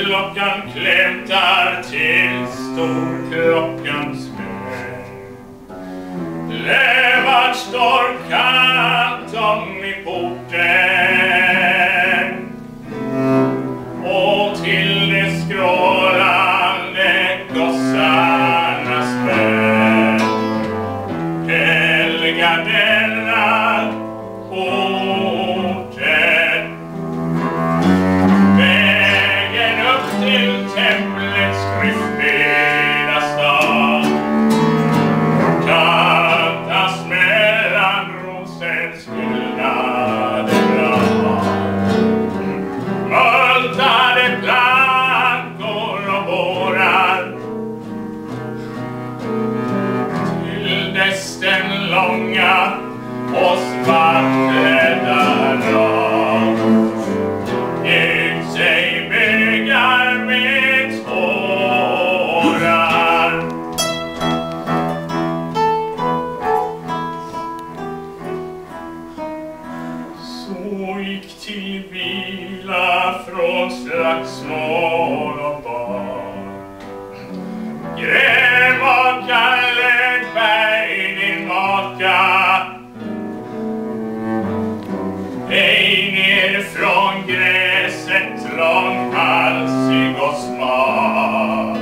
klockan klämtar till storklockan smäll. Lövar står kanton i porten och till de skrålande gossarnas spel. Helga denna porten, vägen upp till templets skriftbeda stad, kantas mellan rosens guldade blad. Multade plankor och bårar, till dess den långa och svartklädda rad ut sig vägar med tårar. Så gick till vila från slagsmål och bar. Grävmaka Löfberg, din maka, ej ner från gräset långhalsig och smal.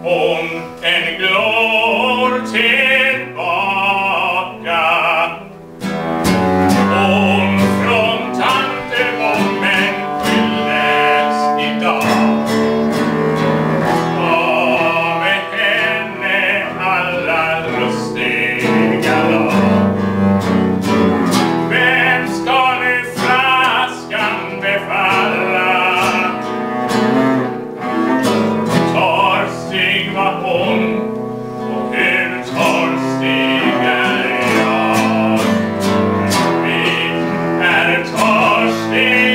Hon en glor tillbaka, hon från tantebommen skyldes idag. Av henne alla lustiga lag. Vem ska nu flaskan befalla? Torstig var hon, och hur torstig är jag? Vi är torstiga.